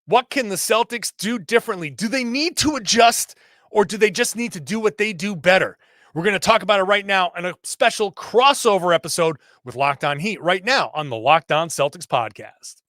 What can the Celtics do differently? Do they need to adjust, or do they just need to do what they do better? We're going to talk about it right now in a special crossover episode with Locked On Heat right now on the Locked On Celtics podcast.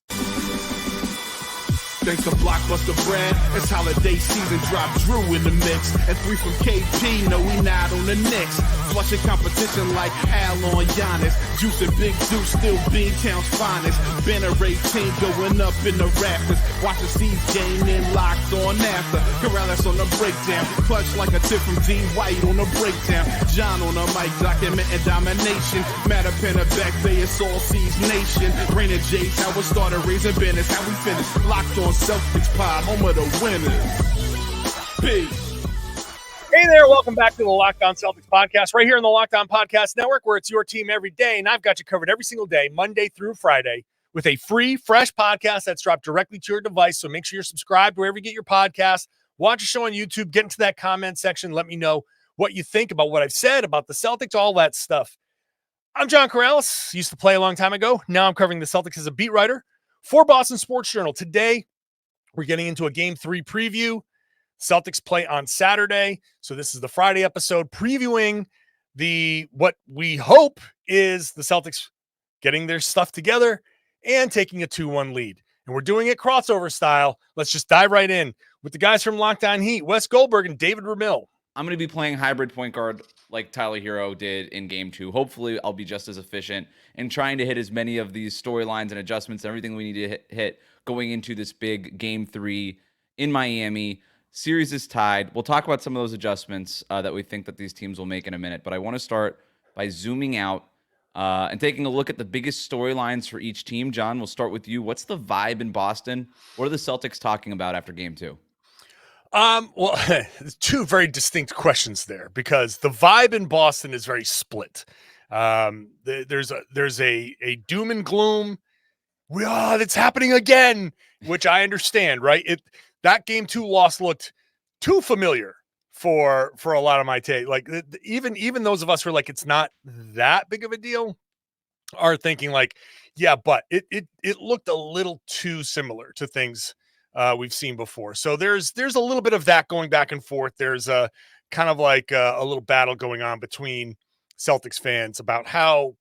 Thanks to Blockbuster brand, it's holiday season, drop Jrue in the mix. And 3 from KP, no we not on the Knicks. Flushing competition like Al on Giannis. Juice and Big Deuce, still B-Town's finest. Banner 18 going up in the rafters. Watch the C's game in locked on after. Karalis on the breakdown, clutch like a tip from D. White on the breakdown. John on the mic, documenting domination. Matter pen a back bay, it's all C's nation. Rain and J's, how we started, raising banners, how we finish. Locked on Celtics pod, home of the winners. Peace. Hey there, welcome back to the Locked On Celtics podcast, right here on the Locked On Podcast Network, where it's your team every day, and I've got you covered every single day, Monday through Friday, with a free, fresh podcast that's dropped directly to your device, so make sure you're subscribed wherever you get your podcast. Watch a show on YouTube, get into that comment section, let me know what you think about what I've said, about the Celtics, all that stuff. I'm John Karalis, used to play a long time ago. Now I'm covering the Celtics as a beat writer for Boston Sports Journal. Today, we're getting into a Game 3 preview. Celtics play on Saturday, so this is the Friday episode previewing what we hope is the Celtics getting their stuff together and taking a 2-1 lead. And we're doing it crossover style. Let's just dive right in with the guys from Locked On Heat, Wes Goldberg and David Ramil. I'm going to be playing hybrid point guard like Tyler Hero did in Game 2. Hopefully, I'll be just as efficient in trying to hit as many of these storylines and adjustments and everything we need to hit going into this big Game 3 in Miami. Series is tied. We'll talk about some of those adjustments that we think that these teams will make in a minute. But I want to start by zooming out and taking a look at the biggest storylines for each team. John, we'll start with you. What's the vibe in Boston? What are the Celtics talking about after Game 2? Well, there's two very distinct questions there because the vibe in Boston is very split. There's a doom and gloom. It's happening again, which I understand, right? That Game 2 loss looked too familiar for a lot of my take. Like even those of us who are like, it's not that big of a deal, are thinking like, yeah, but it looked a little too similar to things we've seen before. So there's a little bit of that going back and forth. There's a kind of like a little battle going on between Celtics fans about how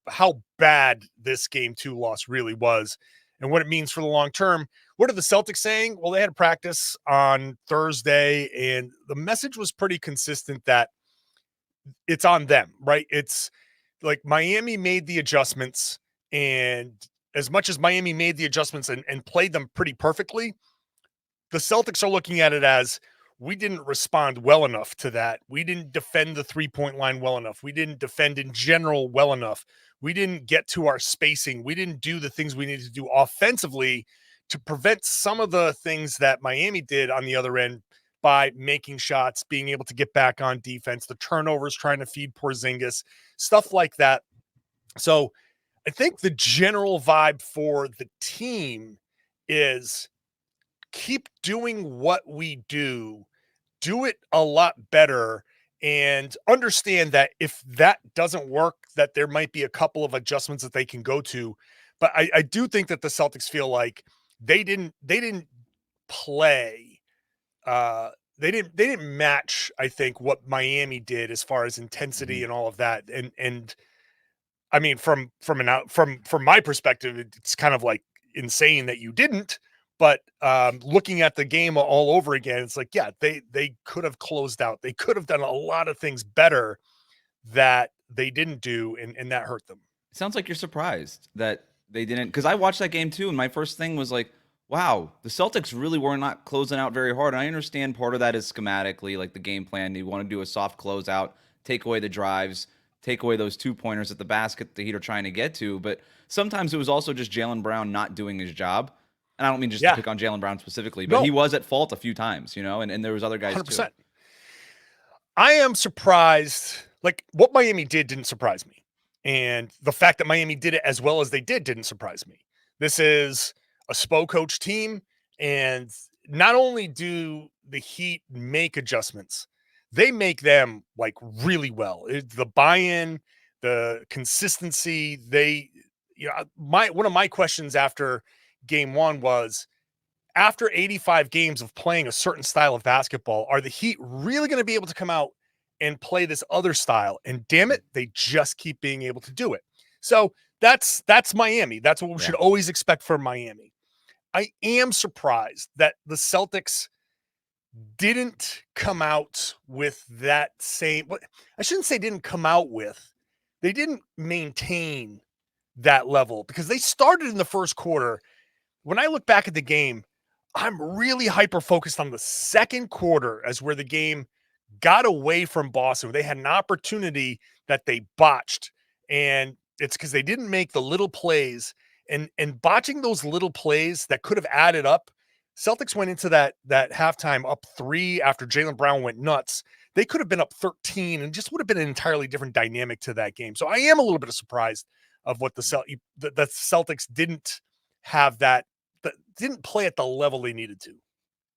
bad this Game 2 loss really was and what it means for the long term. What are the Celtics saying? Well, they had a practice on Thursday, and the message was pretty consistent that it's on them, right? It's like Miami made the adjustments, and as much as Miami made the adjustments and played them pretty perfectly, the Celtics are looking at it as we didn't respond well enough to that. We didn't defend the three-point line well enough. We didn't defend in general well enough. We didn't get to our spacing. We didn't do the things we needed to do offensively to prevent some of the things that Miami did on the other end by making shots, being able to get back on defense, the turnovers, trying to feed Porzingis, stuff like that. So I think the general vibe for the team is keep doing what we do it a lot better, and understand that if that doesn't work, that there might be a couple of adjustments that they can go to. But I do think that the Celtics feel like they didn't play. They didn't match, I think, what Miami did as far as intensity and all of that. And I mean, from my perspective, it's kind of like insane that you didn't. But looking at the game all over again, it's like, yeah, they could have closed out. They could have done a lot of things better that they didn't do, and that hurt them. It sounds like you're surprised that they didn't, because I watched that game too, and my first thing was like, wow, the Celtics really were not closing out very hard. And I understand part of that is schematically, like the game plan. You want to do a soft closeout, take away the drives, take away those 2-pointers at the basket the Heat are trying to get to. But sometimes it was also just Jaylen Brown not doing his job. And I don't mean just to pick on Jaylen Brown specifically, but he was at fault a few times, and there was other guys 100%. Too. I am surprised. Like, what Miami didn't surprise me. And the fact that Miami did it as well as they didn't surprise me. This is a SPO coach team, and not only do the Heat make adjustments, they make them like really well. The buy-in, the consistency, one of my questions after Game 1 was, after 85 games of playing a certain style of basketball, are the Heat really going to be able to come out and play this other style? And damn it, they just keep being able to do it. So that's Miami. That's what we should always expect from Miami. I am surprised that the Celtics didn't come out with that same, I shouldn't say didn't come out with, they didn't maintain that level, because they started in the first quarter. When I look back at the game, I'm really hyper focused on the second quarter as where the game got away from Boston. They had an opportunity that they botched, and it's because they didn't make the little plays, and botching those little plays that could have added up. Celtics went into that halftime up 3 after Jaylen Brown went nuts. They could have been up 13 and just would have been an entirely different dynamic to that game. So I am a little bit surprised of what the Celtics didn't have that didn't play at the level they needed to.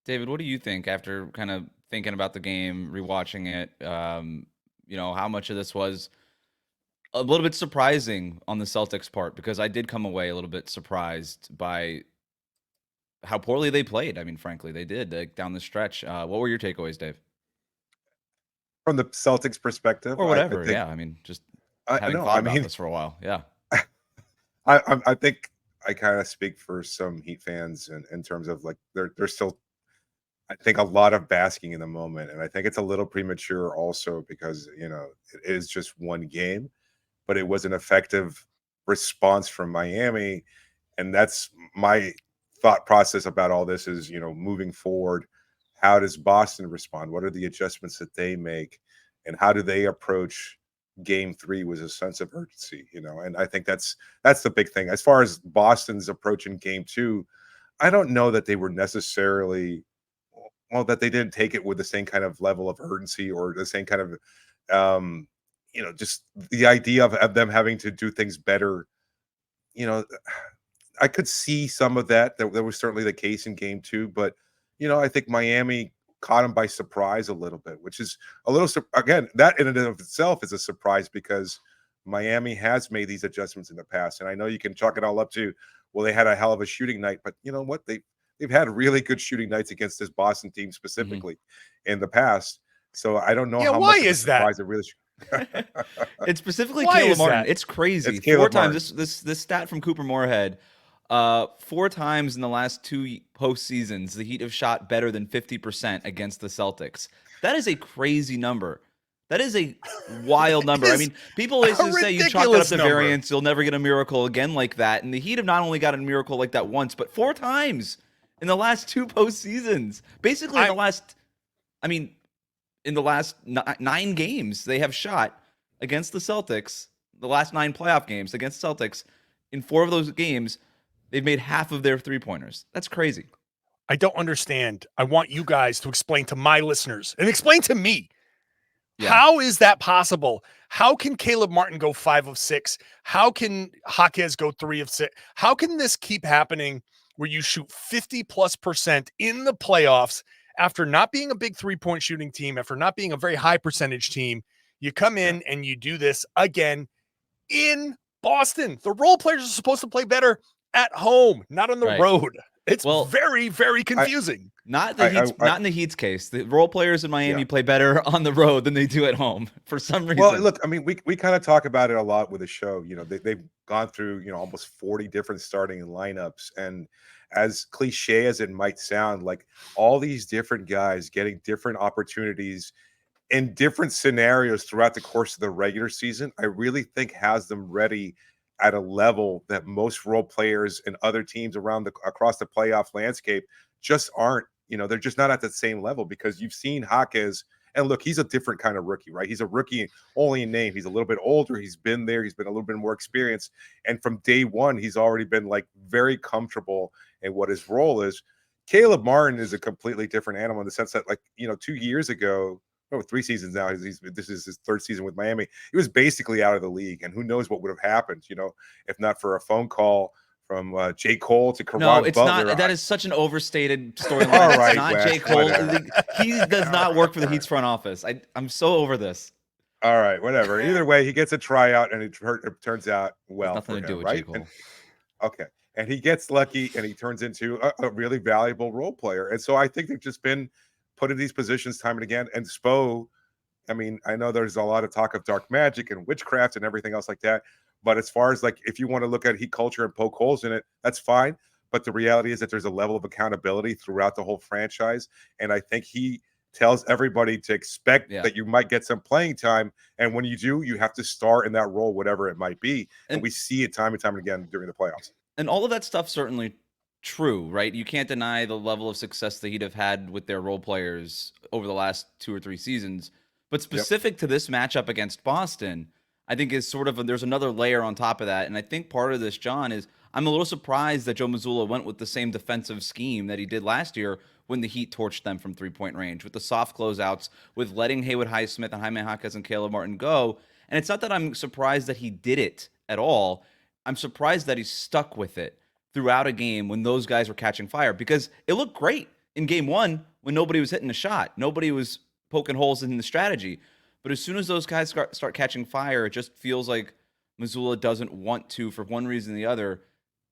David, what do you think after kind of thinking about the game, rewatching it? How much of this was a little bit surprising on the Celtics' part? Because I did come away a little bit surprised by how poorly they played. I mean, frankly, they did down the stretch. What were your takeaways, Dave? From the Celtics perspective? Or whatever, I mean, just having thought about this for a while, yeah. I think I kind of speak for some Heat fans in terms of like they're still, I think, a lot of basking in the moment, and I think it's a little premature also because it is just one game, but it was an effective response from Miami, and that's my thought process about all this is moving forward. How does Boston respond? What are the adjustments that they make, and how do they approach Game 3 with a sense of urgency? And I think that's the big thing. As far as Boston's approach in Game 2, I don't know that they were necessarily, that they didn't take it with the same kind of level of urgency or the same kind of, just the idea of them having to do things better. I could see some of that. That was certainly the case in Game 2, but I think Miami caught him by surprise a little bit, which is a little, again, that in and of itself is a surprise because Miami has made these adjustments in the past. And I know you can chalk it all up to, well, they had a hell of a shooting night, but you know what? They've had really good shooting nights against this Boston team specifically in the past. So I don't know how why much is that? It really It's specifically Why Caleb is Martin. that? It's crazy. It's Caleb 4 times this stat from Cooper Moorhead. 4 times in the last 2 postseasons, the Heat have shot better than 50% against the Celtics. That is a crazy number. That is a wild number. I mean, people always say you chalk it up to variance, you'll never get a miracle again like that. And the Heat have not only got a miracle like that once, but 4 times in the last 2 postseasons. Basically, in the last 9 games, they have shot against the Celtics. The last 9 playoff games against Celtics, in 4 of those games, they've made half of their 3-pointers. That's crazy. I don't understand. I want you guys to explain to my listeners and explain to me. Yeah. How is that possible? How can Caleb Martin go 5 of 6? How can Jaquez go 3 of 6? How can this keep happening where you shoot 50+% in the playoffs after not being a big 3-point shooting team, after not being a very high percentage team? You come in and you do this again in Boston. The role players are supposed to play better at home, not on the road. It's very, very confusing. Not in the Heat's case. The role players in Miami play better on the road than they do at home for some reason. Well, look, I mean, we kind of talk about it a lot with the show. They've gone through almost 40 different starting lineups, and as cliche as it might sound, like all these different guys getting different opportunities in different scenarios throughout the course of the regular season, I really think has them ready at a level that most role players and other teams across the playoff landscape just aren't. They're just not at the same level, because you've seen Jaquez, and look, he's a different kind of rookie, right? He's a rookie only in name. He's a little bit older. He's been there. He's been a little bit more experienced. And from day one, he's already been like very comfortable in what his role is. Caleb Martin is a completely different animal in the sense that 2 years ago, 3 seasons now, this is his 3rd season with Miami. He was basically out of the league, and who knows what would have happened, if not for a phone call from J. Cole to Caron Butler. No, it's not. That is such an overstated storyline. All right, it's not Wes, J. Cole. He does not work for the Heat's front office. I'm so over this. All right, whatever. Either way, he gets a tryout, and it turns out well. Nothing for to do him, with right? J. Cole. Okay. and he gets lucky and he turns into a really valuable role player. And so I think they've just been put in these positions time and again. And Spo, I mean, I know there's a lot of talk of dark magic and witchcraft and everything else like that. But as far as like, if you want to look at Heat culture and poke holes in it, that's fine. But the reality is that there's a level of accountability throughout the whole franchise. And I think he tells everybody to expect that you might get some playing time. And when you do, you have to start in that role, whatever it might be. And we see it time and time again during the playoffs. And all of that stuff certainly true, right? You can't deny the level of success the Heat have had with their role players over the last 2 or 3 seasons. But specific to this matchup against Boston, I think is sort of there's another layer on top of that. And I think part of this, John, is I'm a little surprised that Joe Mazzulla went with the same defensive scheme that he did last year when the Heat torched them from 3-point range, with the soft closeouts, with letting Haywood Highsmith and Jaime Jaquez and Caleb Martin go. And it's not that I'm surprised that he did it at all. I'm surprised that he stuck with it throughout a game when those guys were catching fire, because it looked great in game 1 when nobody was hitting a shot. Nobody was poking holes in the strategy. But as soon as those guys start catching fire, it just feels like Mazzulla doesn't want to, for one reason or the other,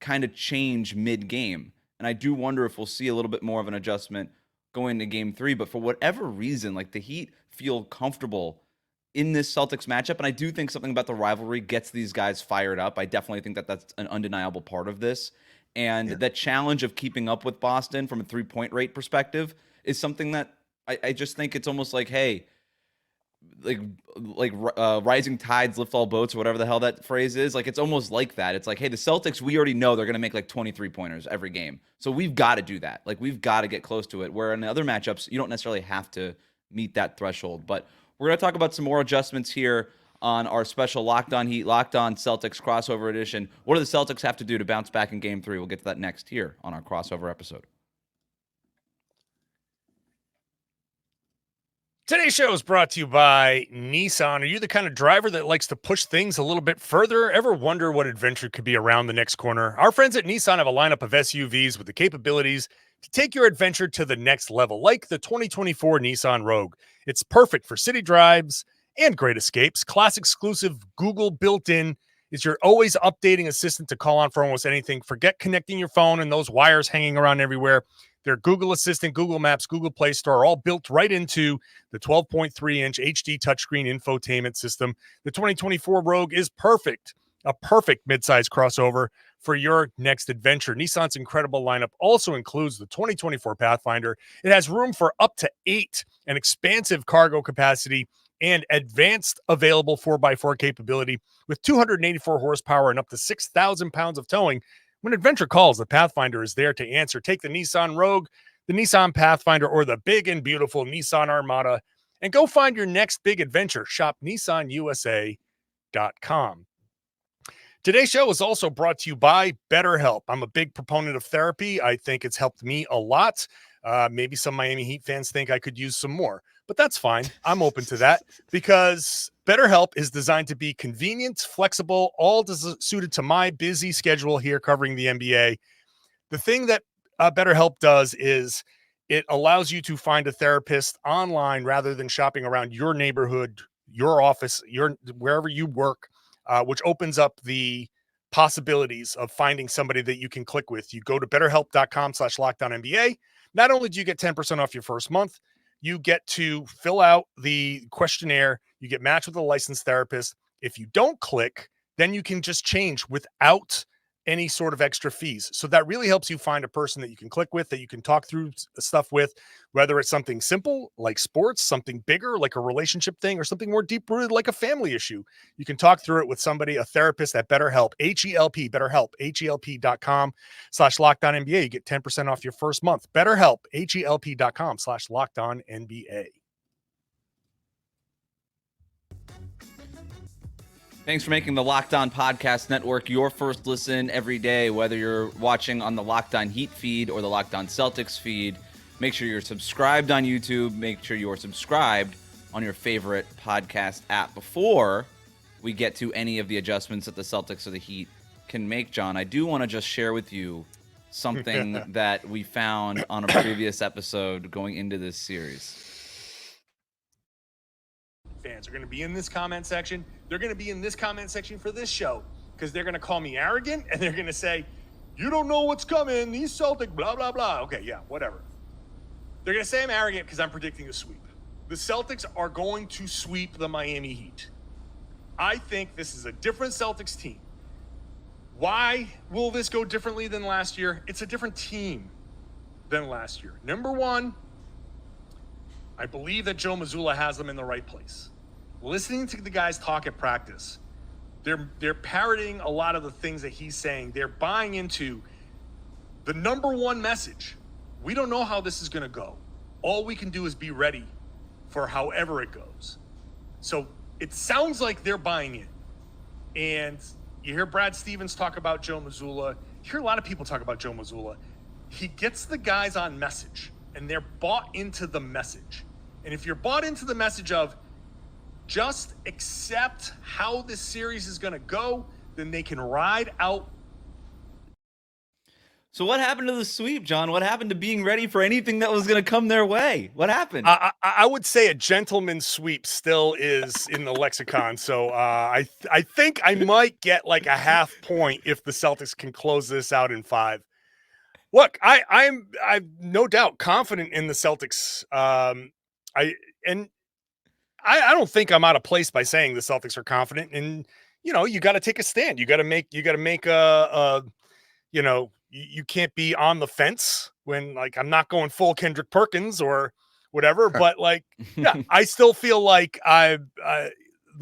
kind of change mid-game. And I do wonder if we'll see a little bit more of an adjustment going into game 3. But for whatever reason, like, the Heat feel comfortable in this Celtics matchup. And I do think something about the rivalry gets these guys fired up. I definitely think that that's an undeniable part of this. And that challenge of keeping up with Boston from a 3-point rate perspective is something that I just think it's almost like, hey, rising tides lift all boats, or whatever the hell that phrase is. Like, it's almost like that. It's like, hey, the Celtics, we already know they're going to make like 23 pointers every game. So we've got to do that. Like, we've got to get close to it. Where in other matchups, you don't necessarily have to meet that threshold. But we're going to talk about some more adjustments here on our special Locked On Heat, Locked On Celtics crossover edition. What do the Celtics have to do to bounce back in game 3? We'll get to that next here on our crossover episode. Today's show is brought to you by Nissan. Are you the kind of driver that likes to push things a little bit further? Ever wonder what adventure could be around the next corner? Our friends at Nissan have a lineup of SUVs with the capabilities to take your adventure to the next level, like the 2024 Nissan Rogue. It's perfect for city drives and great escapes. Class exclusive Google built-in is your always updating assistant to call on for almost anything. Forget connecting your phone and those wires hanging around everywhere. Their Google Assistant, Google Maps, Google Play Store are all built right into the 12.3-inch HD touchscreen infotainment system. The 2024 Rogue is perfect, a perfect midsize crossover for your next adventure. Nissan's incredible lineup also includes the 2024 Pathfinder. It has room for up to 8, an expansive cargo capacity, and advanced available 4x4 capability with 284 horsepower and up to 6,000 pounds of towing. When adventure calls, the Pathfinder is there to answer. Take the Nissan Rogue, the Nissan Pathfinder, or the big and beautiful Nissan Armada, and go find your next big adventure. Shop nissanusa.com. Today's show is also brought to you by BetterHelp. I'm a big proponent of therapy. I think it's helped me a lot. Maybe some Miami Heat fans think I could use some more, but that's fine. I'm open to that because BetterHelp is designed to be convenient, flexible, all suited to my busy schedule here covering the NBA. The thing that BetterHelp does is it allows you to find a therapist online rather than shopping around your neighborhood, your office, wherever you work, which opens up the possibilities of finding somebody that you can click with. You go to betterhelp.com/LockedOnNBA. Not only do you get 10% off your first month, you get to fill out the questionnaire. You get matched with a licensed therapist. If you don't click, then you can just change without any sort of extra fees. So that really helps you find a person that you can click with, that you can talk through stuff with, whether it's something simple like sports, something bigger like a relationship thing, or something more deep-rooted like a family issue. You can talk through it with somebody, a therapist at BetterHelp, H-E-L-P, BetterHelp, HELP.com/LockedOnNBA. You get 10% off your first month. BetterHelp, HELP.com/LockedOnNBA. Thanks for making the Locked On Podcast Network your first listen every day, whether you're watching on the Locked On Heat feed or the Locked On Celtics feed. Make sure you're subscribed on YouTube. Make sure you're subscribed on your favorite podcast app. Before we get to any of the adjustments that the Celtics or the Heat can make, John, I do want to just share with you something that we found on a previous episode going into this series. Fans are going to be in this comment section. They're going to be in this comment section for this show because they're going to call me arrogant and they're going to say, You don't know what's coming. These Celtics, blah, blah, blah. Okay, yeah, whatever. They're going to say I'm arrogant because I'm predicting a sweep. The Celtics are going to sweep the Miami Heat. I think this is a different Celtics team. Why will this go differently than last year? It's a different team than last year. Number one, I believe that Joe Mazzulla has them in the right place. Listening to the guys talk at practice, they're parroting a lot of the things that he's saying. They're buying into the number one message. We don't know how this is going to go. All we can do is be ready for however it goes. So it sounds like they're buying in. And you hear Brad Stevens talk about Joe Mazzulla. You hear a lot of people talk about Joe Mazzulla. He gets the guys on message, and they're bought into the message. And if you're bought into the message of just accept how this series is going to go, then they can ride out. So what happened to the sweep, John? What happened to being ready for anything that was going to come their way? What happened? I would say a gentleman's sweep still is in the lexicon. So I think I might get like a half point if the Celtics can close this out in 5. Look, I'm no doubt confident in the Celtics. I don't think I'm out of place by saying the Celtics are confident. And you got to take a stand. You got to make a you can't be on the fence when, like, I'm not going full Kendrick Perkins or whatever, but like, yeah, I still feel like the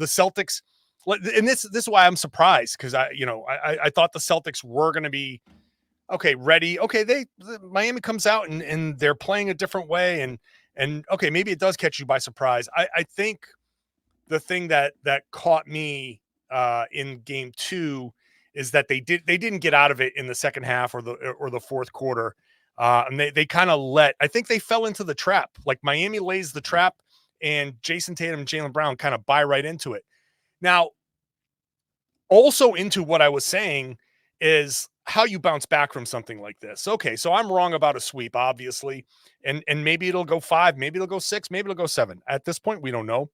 Celtics, and this is why I'm surprised. Cause I thought the Celtics were going to be, okay, ready. Okay. Miami comes out and they're playing a different way. And okay, maybe it does catch you by surprise. I think the thing that caught me in game 2 is that they didn't get out of it in the second half or the fourth quarter. And they kind of I think they fell into the trap. Like, Miami lays the trap and Jayson Tatum and Jaylen Brown kind of buy right into it. Now, also into what I was saying is how you bounce back from something like this. Okay, so I'm wrong about a sweep, obviously. And maybe it'll go 5, maybe it'll go 6, maybe it'll go 7. At this point, we don't know.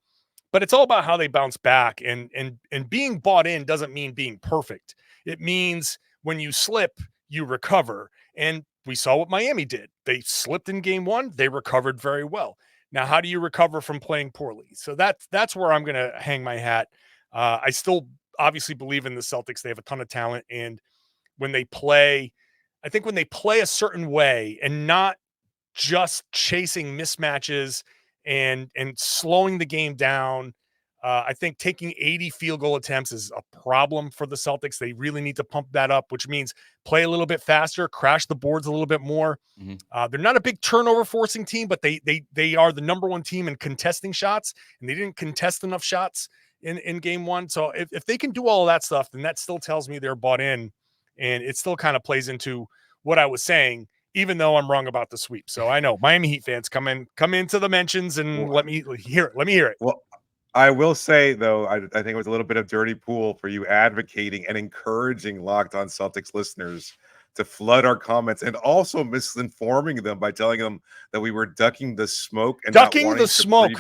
But it's all about how they bounce back. And being bought in doesn't mean being perfect. It means when you slip, you recover. And we saw what Miami did. They slipped in game 1. They recovered very well. Now, how do you recover from playing poorly? So that's where I'm going to hang my hat. I still obviously believe in the Celtics. They have a ton of talent. And when they play a certain way and not just chasing mismatches and slowing the game down, I think taking 80 field goal attempts is a problem for the Celtics. They really need to pump that up, which means play a little bit faster, crash the boards a little bit more. Mm-hmm. They're not a big turnover forcing team, but they are the number one team in contesting shots, and they didn't contest enough shots in game 1. So if they can do all of that stuff, then that still tells me they're bought in, and it still kind of plays into what I was saying, even though I'm wrong about the sweep. So I know Miami Heat fans come into the mentions and let me hear it. Well, I will say, though, I think it was a little bit of dirty pool for you advocating and encouraging Locked On Celtics listeners to flood our comments and also misinforming them by telling them that we were ducking the smoke and ducking the smoke.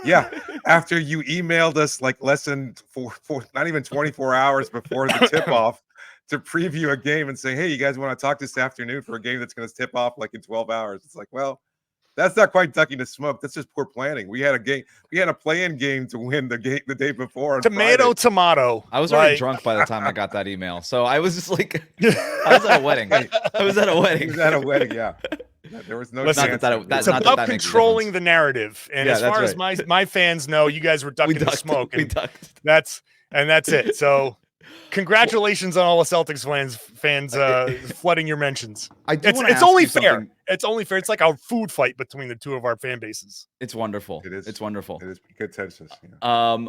Yeah, after you emailed us like less than not even 24 hours before the tip-off to preview a game and say, hey, you guys want to talk this afternoon for a game that's going to tip off like in 12 hours? It's like, well, that's not quite ducking the smoke. That's just poor planning. We had a play-in game to win the day before. Tomato. I was already drunk by the time I got that email, so I was just like, I was at a wedding. Yeah. There was no. Listen, it's about controlling the narrative, and as far as my fans know, you guys were ducking the smoke. We ducked. That's it. So, congratulations on all the Celtics fans flooding your mentions. It's only fair. It's only fair. It's like a food fight between the two of our fan bases. It's wonderful. It is. It's wonderful. It is good tension. Yeah.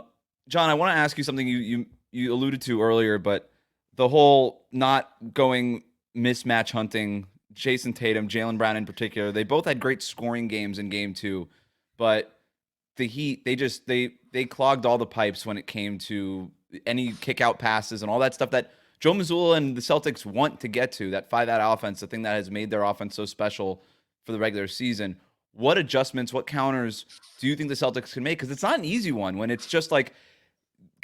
John, I want to ask you something you alluded to earlier, but the whole not going mismatch hunting. Jayson Tatum, Jaylen Brown in particular, they both had great scoring games in game 2, but the Heat, they clogged all the pipes when it came to any kick out passes and all that stuff that Joe Mazzulla and the Celtics want to get to, that 5-out offense, the thing that has made their offense so special for the regular season. What adjustments, what counters do you think the Celtics can make? Because it's not an easy one when it's just like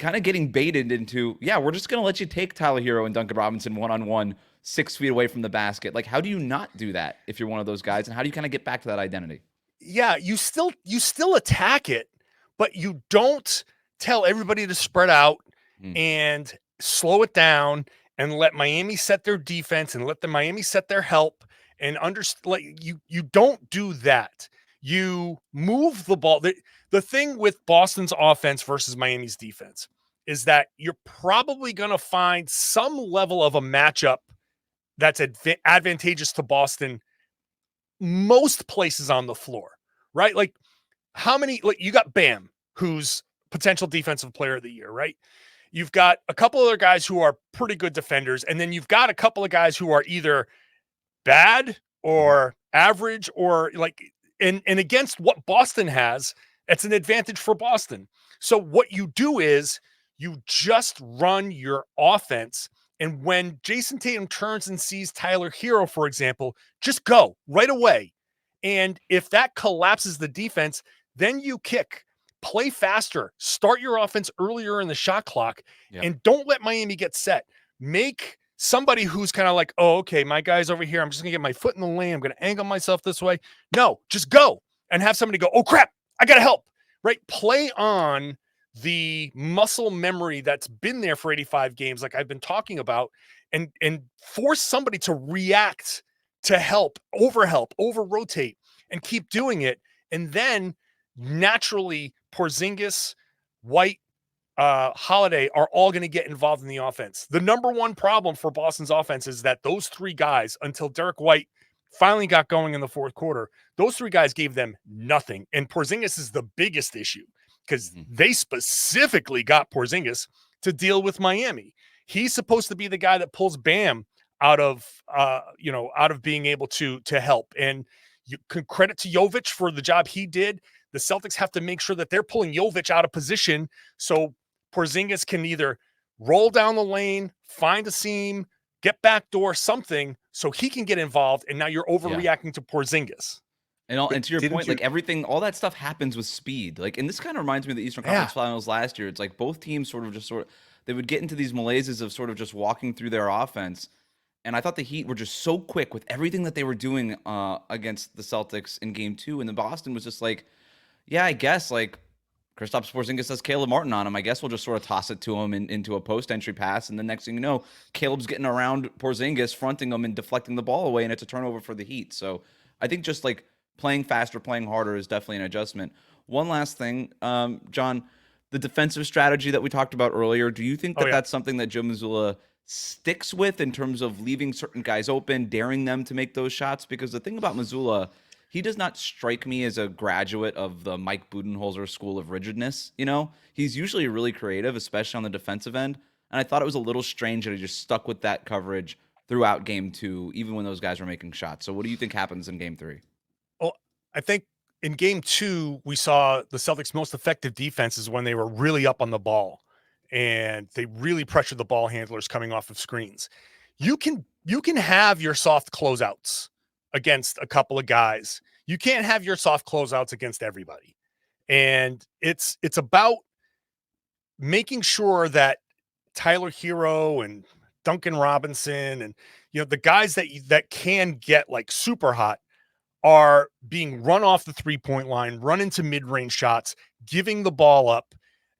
kind of getting baited into, yeah, we're just going to let you take Tyler Hero and Duncan Robinson one-on-one 6 feet away from the basket. Like, how do you not do that if you're one of those guys? And how do you kind of get back to that identity? Yeah, you still attack it, but you don't tell everybody to spread out and slow it down and let Miami set their defense and let the Miami set their help and you don't do that. You move the ball. The thing with Boston's offense versus Miami's defense is that you're probably going to find some level of a matchup that's advantageous to Boston most places on the floor, right? Like how many, like you got Bam, who's potential defensive player of the year, right? You've got a couple other guys who are pretty good defenders. And then you've got a couple of guys who are either bad or average or like, and against what Boston has, it's an advantage for Boston. So what you do is you just run your offense. And when Jayson Tatum turns and sees Tyler Hero, for example, just go right away. And if that collapses the defense, then you kick, play faster, start your offense earlier in the shot clock, and don't let Miami get set. Make somebody who's kind of like, oh, okay, my guy's over here. I'm just going to get my foot in the lane. I'm going to angle myself this way. No, just go and have somebody go, oh, crap, I got to help, right? Play on the muscle memory that's been there for 85 games, like I've been talking about, and force somebody to react to help, over rotate, and keep doing it. And then naturally, Porzingis, White, Holiday are all going to get involved in the offense. The number one problem for Boston's offense is that those three guys, until Derrick White finally got going in the fourth quarter, those three guys gave them nothing. And Porzingis is the biggest issue because they specifically got Porzingis to deal with Miami. He's supposed to be the guy that pulls Bam out of being able to help. And you can credit to Jovic for the job he did. The Celtics have to make sure that they're pulling Jovic out of position so Porzingis can either roll down the lane, find a seam, get backdoor, something, so he can get involved. And now you're overreacting to Porzingis. And to your point, like everything, all that stuff happens with speed. Like, and this kind of reminds me of the Eastern Conference Finals last year. It's like both teams they would get into these malaises of sort of just walking through their offense. And I thought the Heat were just so quick with everything that they were doing against the Celtics in Game 2. And then Boston was just like, yeah, I guess like Kristap Porzingis has Caleb Martin on him. I guess we'll just sort of toss it to him into a post-entry pass. And the next thing you know, Caleb's getting around Porzingis, fronting him and deflecting the ball away. And it's a turnover for the Heat. So I think just like playing faster, playing harder is definitely an adjustment. One last thing, John, the defensive strategy that we talked about earlier, do you think that that's something that Joe Mazzulla sticks with in terms of leaving certain guys open, daring them to make those shots? Because the thing about Mazzulla, he does not strike me as a graduate of the Mike Budenholzer school of rigidness. You know, he's usually really creative, especially on the defensive end. And I thought it was a little strange that he just stuck with that coverage throughout Game 2, even when those guys were making shots. So what do you think happens in Game 3? Well, I think in Game 2, we saw the Celtics' most effective defenses when they were really up on the ball and they really pressured the ball handlers coming off of screens. You can have your soft closeouts against a couple of guys. You can't have your soft closeouts against everybody. And it's about making sure that Tyler Hero and Duncan Robinson and the guys that can get like super hot are being run off the 3-point line, run into mid-range shots, giving the ball up.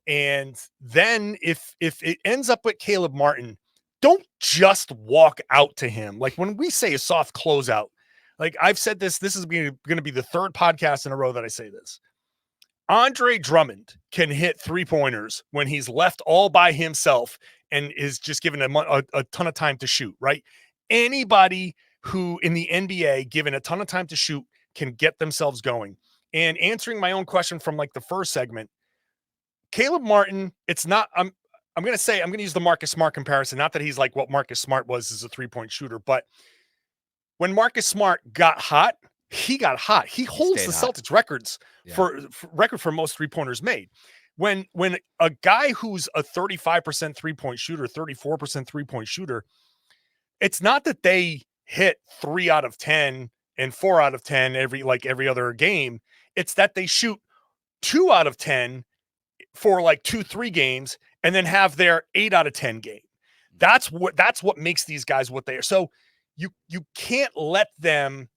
And then if it ends up with Caleb Martin, don't just walk out to him. Like when we say a soft closeout, like I've said this is going to be the third podcast in a row that I say this. Andre Drummond can hit 3-pointers when he's left all by himself and is just given a ton of time to shoot, right? Anybody who in the NBA given a ton of time to shoot can get themselves going. And answering my own question from like the first segment, Caleb Martin, it's not, I'm going to use the Marcus Smart comparison. Not that he's like what Marcus Smart was as a 3-point shooter, but when Marcus Smart got hot, he got hot. He holds the Celtics records for most 3-pointers made. When a guy who's a 35% 3-point shooter, 34% 3-point shooter, it's not that they hit 3 out of 10 and 4 out of 10 every other game. It's that they shoot 2 out of 10 for like 2-3 games and then have their 8 out of 10 game. That's what makes these guys what they are. So you can't let them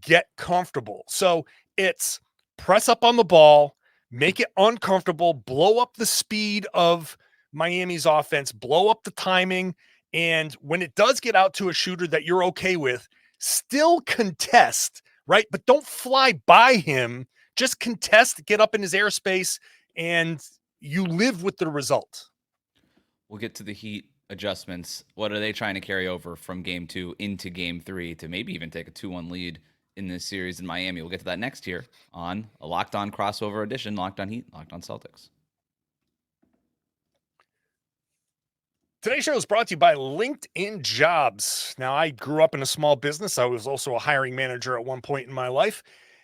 get comfortable. So it's press up on the ball, make it uncomfortable, blow up the speed of Miami's offense, blow up the timing. And when it does get out to a shooter that you're okay with, still contest, right? But don't fly by him. Just contest, get up in his airspace, and you live with the result. We'll get to the Heat adjustments. What are they trying to carry over from game 2 into game 3 to maybe even take a 2-1 lead in this series in Miami? We'll get to that next here on a Locked On crossover edition, Locked On Heat, Locked On Celtics. Today's show is brought to you by LinkedIn Jobs. Now, I grew up in a small business. I was also a hiring manager at one point in my life.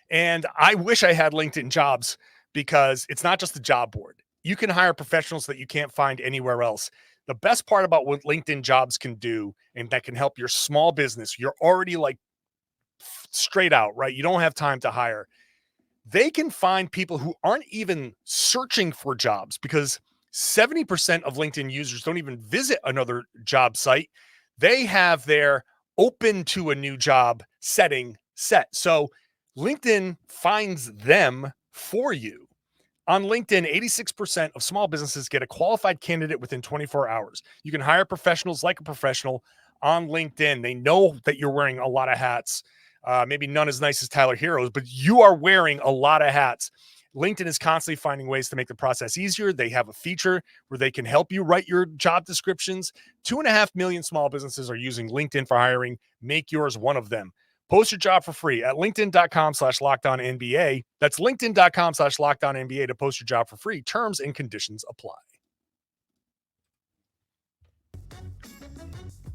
And I wish I had LinkedIn Jobs because it's not just a job board. You can hire professionals that you can't find anywhere else. The best part about what LinkedIn Jobs can do and that can help your small business, you're already like straight out, right? You don't have time to hire. They can find people who aren't even searching for jobs because 70% of LinkedIn users don't even visit another job site. They have their open to a new job setting set. So LinkedIn finds them for you. On LinkedIn, 86% of small businesses get a qualified candidate within 24 hours. You can hire professionals like a professional on LinkedIn. They know that you're wearing a lot of hats. Maybe none as nice as Tyler Hero's, but you are wearing a lot of hats. LinkedIn is constantly finding ways to make the process easier. They have a feature where they can help you write your job descriptions. 2.5 million small businesses are using LinkedIn for hiring. Make yours one of them. Post your job for free at linkedin.com/LockedOnNBA. That's linkedin.com/LockedOnNBA to post your job for free. Terms and conditions apply.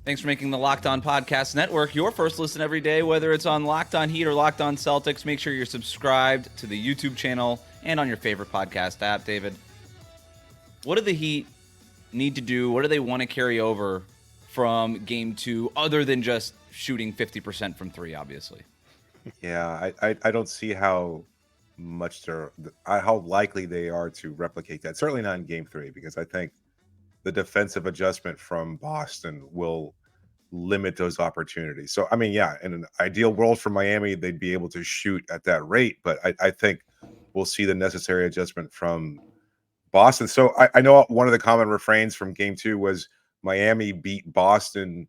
Thanks for making the Locked On Podcast Network your first listen every day, whether it's on Locked On Heat or Locked On Celtics. Make sure you're subscribed to the YouTube channel and on your favorite podcast app. David, what do the Heat need to do? What do they want to carry over from game 2 other than just shooting 50% from 3, obviously? Yeah, I don't see how much how likely they are to replicate that. Certainly not in game 3, because I think the defensive adjustment from Boston will limit those opportunities. So, I mean, yeah, in an ideal world for Miami, they'd be able to shoot at that rate, but I think we'll see the necessary adjustment from Boston. So I know one of the common refrains from game 2 was Miami beat Boston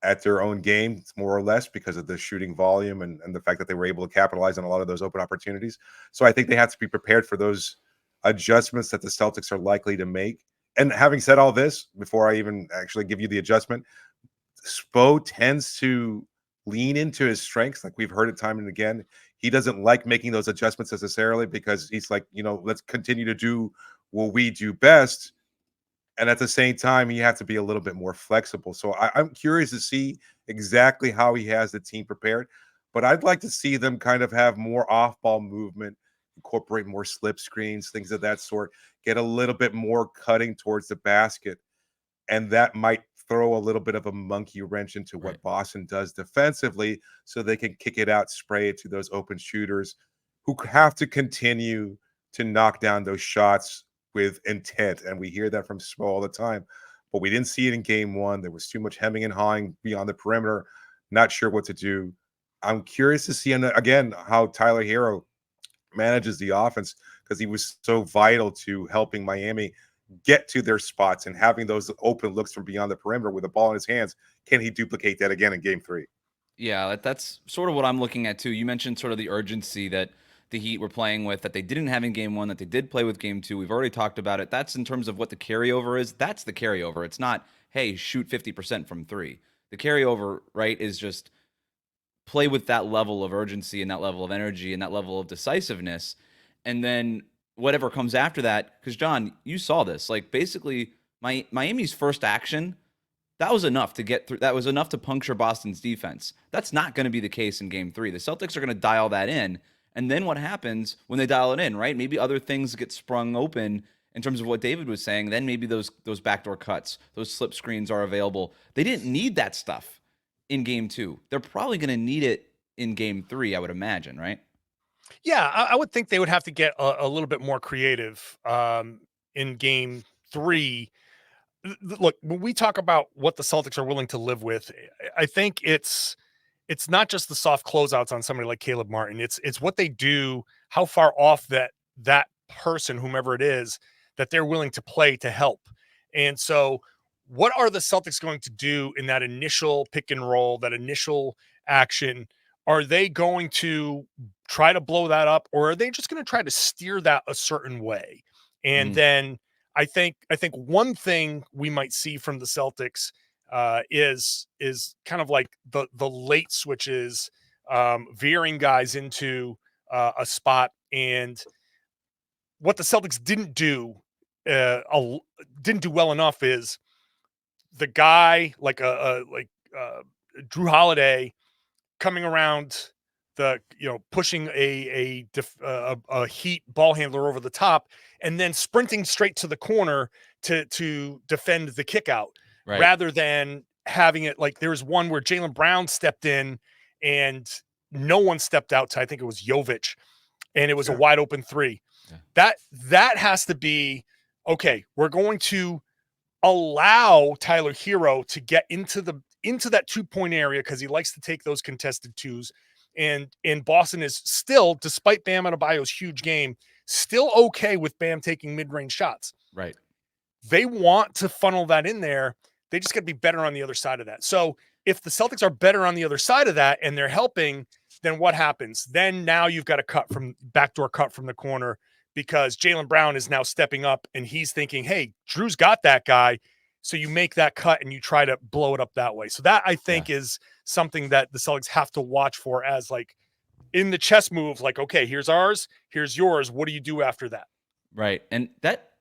at their own game, more or less, because of the shooting volume and the fact that they were able to capitalize on a lot of those open opportunities. So I think they have to be prepared for those adjustments that the Celtics are likely to make. And having said all this, before I even actually give you the adjustment, Spo tends to lean into his strengths. Like we've heard it time and again. He doesn't like making those adjustments necessarily because he's like, let's continue to do what we do best. And at the same time, he has to be a little bit more flexible. So I'm curious to see exactly how he has the team prepared. But I'd like to see them kind of have more off-ball movement, incorporate more slip screens, things of that sort, get a little bit more cutting towards the basket. And that might throw a little bit of a monkey wrench into what Boston does defensively so they can kick it out, spray it to those open shooters who have to continue to knock down those shots with intent. And we hear that from Spo all the time. But we didn't see it in game 1. There was too much hemming and hawing beyond the perimeter. Not sure what to do. I'm curious to see, again, how Tyler Hero manages the offense because he was so vital to helping Miami get to their spots and having those open looks from beyond the perimeter with the ball in his hands. Can he duplicate that again in game 3? Yeah, that's sort of what I'm looking at too. You mentioned sort of the urgency that the Heat were playing with, that they didn't have in game 1, that they did play with game 2. We've already talked about it. That's in terms of what the carryover is. That's the carryover. It's not, hey, shoot 50% from 3. The carryover, right, is just play with that level of urgency and that level of energy and that level of decisiveness. And then whatever comes after that, because John, you saw this, like basically Miami's first action, that was enough to get through. That was enough to puncture Boston's defense. That's not going to be the case in game 3. The Celtics are going to dial that in. And then what happens when they dial it in, right? Maybe other things get sprung open in terms of what David was saying. Then maybe those backdoor cuts, those slip screens are available. They didn't need that stuff in game 2. They're probably going to need it in game 3, I would imagine, right? Yeah, I would think they would have to get a little bit more creative in game 3. look, when we talk about what the Celtics are willing to live with, I think it's not just the soft closeouts on somebody like Caleb Martin. It's what they do, how far off that person, whomever it is, that they're willing to play to help. And so what are the Celtics going to do in that initial pick and roll, that initial action? Are they going to try to blow that up, or are they just going to try to steer that a certain way? And then I think one thing we might see from the Celtics is kind of like the late switches, veering guys into a spot. And what the Celtics didn't do well enough is the guy like Jrue Holiday coming around pushing a Heat ball handler over the top and then sprinting straight to the corner to defend the kick out, Right. rather than having it like there was one where Jaylen Brown stepped in and no one stepped out to, I think it was Jovic, and it was a wide open three. Yeah. That has to be okay. We're going to allow Tyler Hero to get into that 2-point area because he likes to take those contested twos. And Boston is still, despite Bam Adebayo's huge game, still okay with Bam taking mid-range shots. Right. They want to funnel that in there. They just got to be better on the other side of that. So if the Celtics are better on the other side of that and they're helping, then what happens? Then now you've got a backdoor cut from the corner, because Jaylen Brown is now stepping up and he's thinking, hey, Drew's got that guy. So you make that cut and you try to blow it up that way. So that, I think, is something that the Celtics have to watch for, as like in the chess move, like, okay, here's ours, here's yours. What do you do after that? Right. And that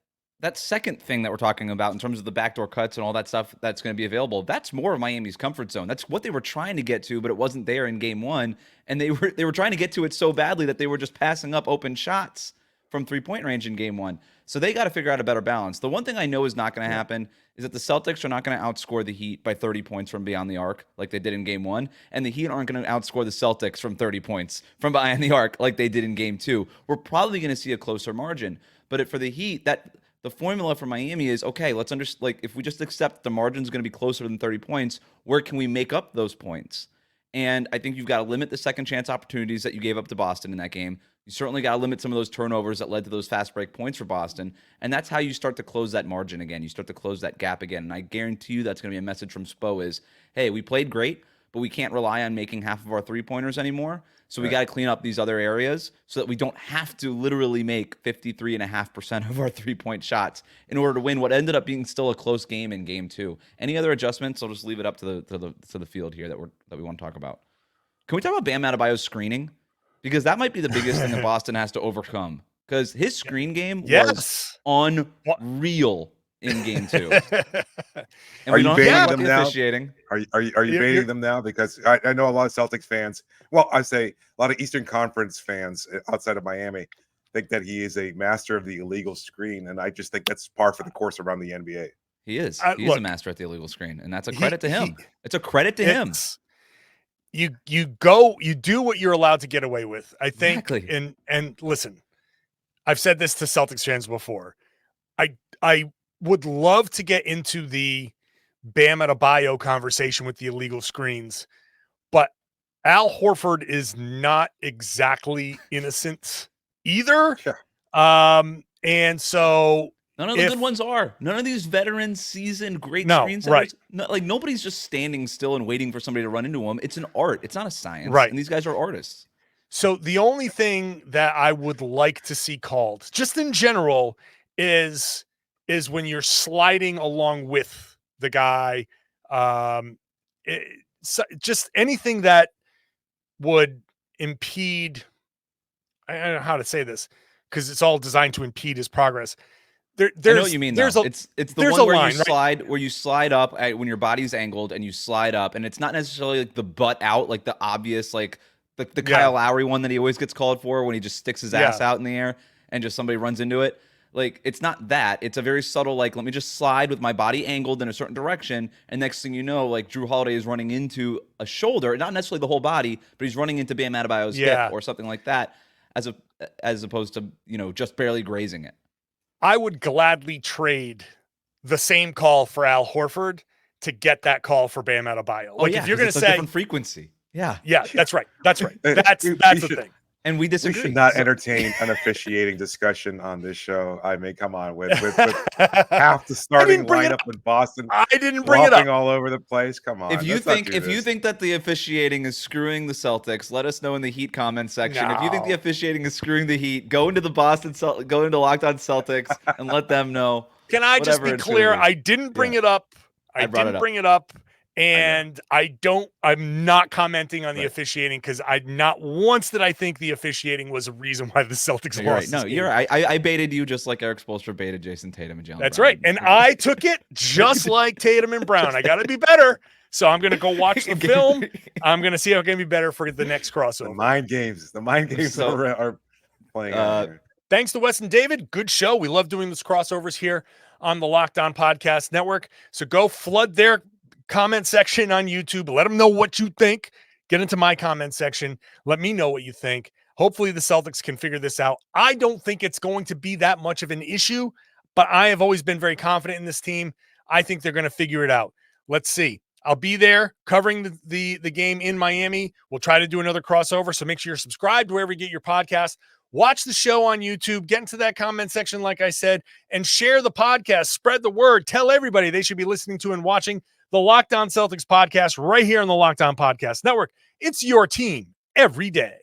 second thing that we're talking about in terms of the backdoor cuts and all that stuff that's going to be available, that's more of Miami's comfort zone. That's what they were trying to get to, but it wasn't there in game one. And they were trying to get to it so badly that they were just passing up open shots from 3-point range in game one. So they got to figure out a better balance. The one thing I know is not going to happen is that the Celtics are not going to outscore the Heat by 30 points from beyond the arc like they did in game one. And the Heat aren't going to outscore the Celtics from 30 points from behind the arc like they did in game two. We're probably going to see a closer margin. But for the Heat, the formula for Miami is, okay, let's like if we just accept the margin's going to be closer than 30 points, where can we make up those points? And I think you've got to limit the second chance opportunities that you gave up to Boston in that game. You certainly got to limit some of those turnovers that led to those fast break points for Boston. And that's how you start to close that margin again. You start to close that gap again. And I guarantee you that's going to be a message from Spo is, hey, we played great, but we can't rely on making half of our three-pointers anymore. So we got to clean up these other areas so that we don't have to literally make 53.5% of our three-point shots in order to win what ended up being still a close game in game two. Any other adjustments? I'll just leave it up to the field here that we want to talk about. Can we talk about Bam Adebayo's screening? Because that might be the biggest thing that Boston has to overcome. Because his screen game was unreal in game two. And are you baiting them now? Officiating. Are you baiting them now? Because I know a lot of Celtics fans. Well, I say a lot of Eastern Conference fans outside of Miami think that he is a master of the illegal screen, and I just think that's par for the course around the NBA. He is. He's a master at the illegal screen, and that's a credit to him. It's a credit to him. You do what you're allowed to get away with. I think, exactly. And listen, I've said this to Celtics fans before. I would love to get into the Bam Adebayo conversation with the illegal screens, but Al Horford is not exactly innocent either. Yeah. And so none of the good ones are. None of these veteran seasoned great screen setters. Right. Like nobody's just standing still and waiting for somebody to run into them. It's an art. It's not a science. Right. And these guys are artists. So the only thing that I would like to see called, just in general, is when you're sliding along with the guy. Just anything that would impede. I don't know how to say this because it's all designed to impede his progress. I know what you mean. It's the one where you slide, right? Where you slide up when your body's angled and you slide up, and it's not necessarily like the butt out, like the obvious, like the Kyle Lowry one that he always gets called for when he just sticks his ass out in the air and just somebody runs into it. Like it's not that. It's a very subtle, like let me just slide with my body angled in a certain direction, and next thing you know, like Jrue Holiday is running into a shoulder, not necessarily the whole body, but he's running into Bam Adebayo's hip or something like that, as opposed to just barely grazing it. I would gladly trade the same call for Al Horford to get that call for Bam Adebayo. Like if you're going to say a different frequency. Yeah. Yeah, that's right. That's right. That's We the should- thing. And we We disagree. should not So- entertain an officiating discussion on this show. I mean, come on, with half the starting bring it lineup in Boston I didn't bring it up. flopping all over the place. Come on. If you let's not think do if you this. think that the officiating is screwing the Celtics, let us know in the Heat comment section. If you think the No. officiating is screwing the Heat, go into the go into Locked On Celtics and let them know. Can I just whatever be it's gonna clear? be. I didn't bring it up. I brought it didn't up. bring it up. And I'm not commenting on the officiating because not once did I think the officiating was a reason why the Celtics No, you're lost. right. No, this game. you're right. I baited you just like Eric Spoelstra baited Jayson Tatum and Jaylen. That's Brown. right. And I took it just like Tatum and Brown. I got to be better. So I'm going to go watch the film. I'm going to see how I can be better for the next the crossover. mind games So, are playing out here. Thanks to Wes and David. Good show. We love doing these crossovers here on the Locked On Podcast Network. So go flood their comment section on YouTube. Let them know what you think. Get into my comment section. Let me know what you think. Hopefully the Celtics can figure this out. I don't think it's going to be that much of an issue, but I have always been very confident in this team. I think they're going to figure it out. Let's see. I'll be there covering the game in Miami. We'll try to do another crossover, so make sure you're subscribed wherever you get your podcast. Watch the show on YouTube. Get into that comment section, like I said, and share the podcast. Spread the word. Tell everybody they should be listening to and watching the Locked On Celtics podcast right here on the Locked On Podcast Network. It's your team every day.